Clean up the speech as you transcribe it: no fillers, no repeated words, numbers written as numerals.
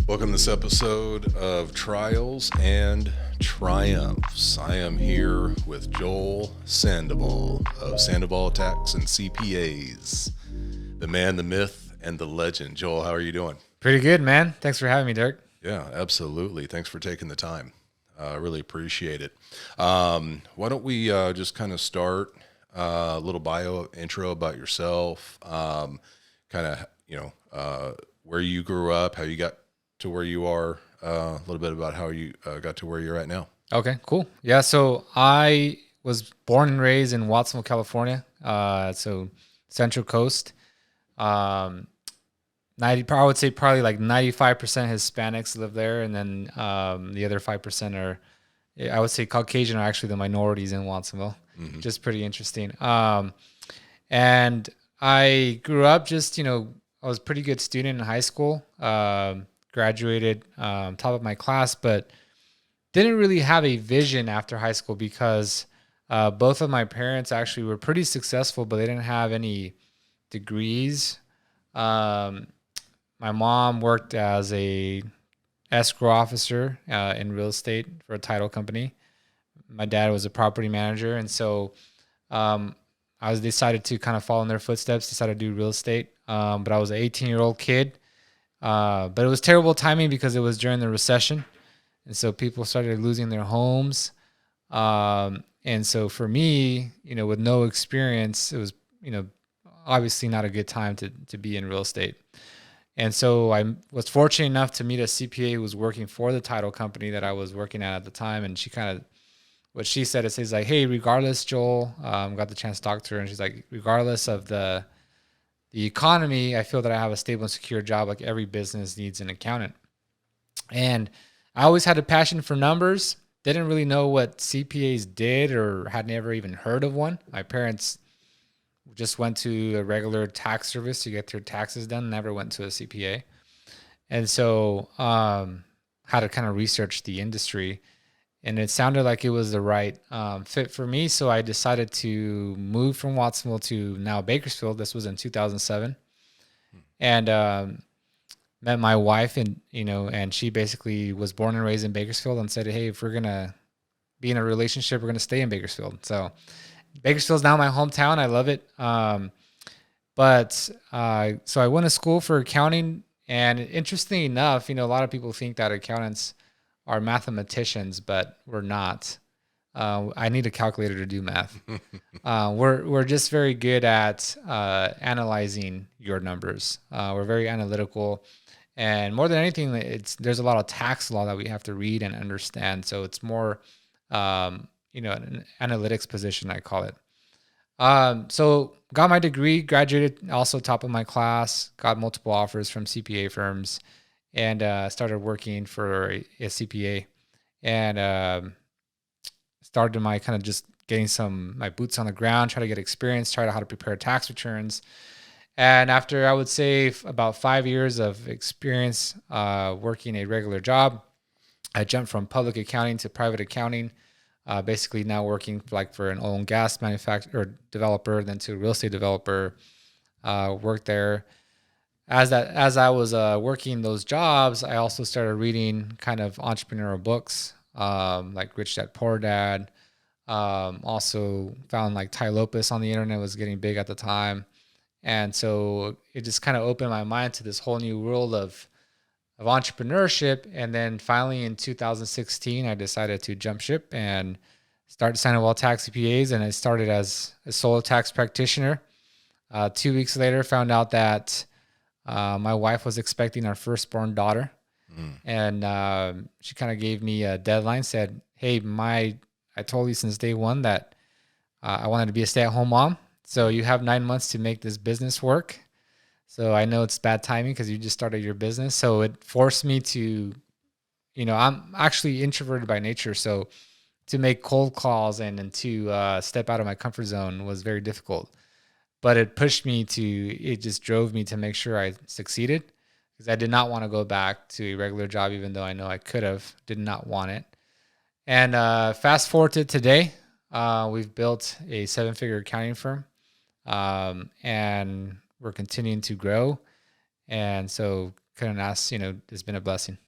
Welcome to this episode of Trials and Triumphs. I am here with Joel Sandoval of Sandoval Tax and CPAs, the man, the myth, and the legend. Joel, how are you doing? Pretty good, man. Thanks for having me, Dirk. Yeah, absolutely. Thanks for taking the time. I really appreciate it. Why don't we just kind of start a little bio intro about yourself, where you grew up, how you got to where you are, a little bit about how you got to where you're at now. Okay, cool. Yeah, so I was born and raised in Watsonville, California. So Central Coast. 90, I would say probably like 95% Hispanics live there, and then the other 5% are, I would say, Caucasian are actually the minorities in Watsonville, which is pretty interesting. And I grew up just, I was a pretty good student in high school, graduated top of my class, but didn't really have a vision after high school because both of my parents actually were pretty successful, but they didn't have any degrees. My mom worked as a escrow officer in real estate for a title company. My dad was a property manager, and so I was decided to kind of follow in their footsteps. Decided to do real estate, but I was an 18-year-old kid. But it was terrible timing because it was during the recession, and so people started losing their homes. And so for me, with no experience, it was obviously not a good time to be in real estate. And so I was fortunate enough to meet a CPA who was working for the title company that I was working at the time. And she kind of, what she said is, like, hey, regardless, Joel, got the chance to talk to her. And she's like, regardless of the economy, I feel that I have a stable and secure job. Like every business needs an accountant. And I always had a passion for numbers. Didn't really know what CPAs did or had never even heard of one. My parents just went to a regular tax service to get their taxes done, never went to a CPA. And so had to kind of research the industry, and it sounded like it was the right fit for me. So I decided to move from Watsonville to now Bakersfield. This was in 2007. And met my wife, and she basically was born and raised in Bakersfield and said, hey, if we're going to be in a relationship, we're going to stay in Bakersfield. So Bakersfield's now my hometown. I love it. So I went to school for accounting, and interestingly enough, a lot of people think that accountants are mathematicians, but we're not. I need a calculator to do math. We're just very good at analyzing your numbers. We're very analytical, and more than anything, there's a lot of tax law that we have to read and understand. So it's more an analytics position, I call it. So got my degree, graduated also top of my class, got multiple offers from CPA firms, and started working for a CPA, and started my kind of just getting my boots on the ground, try to get experience, try to how to prepare tax returns. And after, I would say, about 5 years of experience working a regular job, I jumped from public accounting to private accounting. Basically now working for an oil and gas manufacturer or developer, then to a real estate developer. Worked there. As I was working those jobs, I also started reading kind of entrepreneurial books, like Rich Dad Poor Dad. Also found like Tai Lopez on the internet was getting big at the time, and so it just kind of opened my mind to this whole new world of entrepreneurship. And then finally in 2016, I decided to jump ship and start Sandoval Tax CPAs. And I started as a solo tax practitioner. 2 weeks later, found out that my wife was expecting our firstborn daughter. And she kind of gave me a deadline, said, hey, I told you since day one that I wanted to be a stay-at-home mom. So you have 9 months to make this business work. So I know it's bad timing because you just started your business. So it forced me to, I'm actually introverted by nature. So to make cold calls and to step out of my comfort zone was very difficult. But it just drove me to make sure I succeeded, because I did not want to go back to a regular job, even though I know I could have, did not want it. And fast forward to today, we've built a 7-figure accounting firm. And we're continuing to grow. And so couldn't ask, it's been a blessing.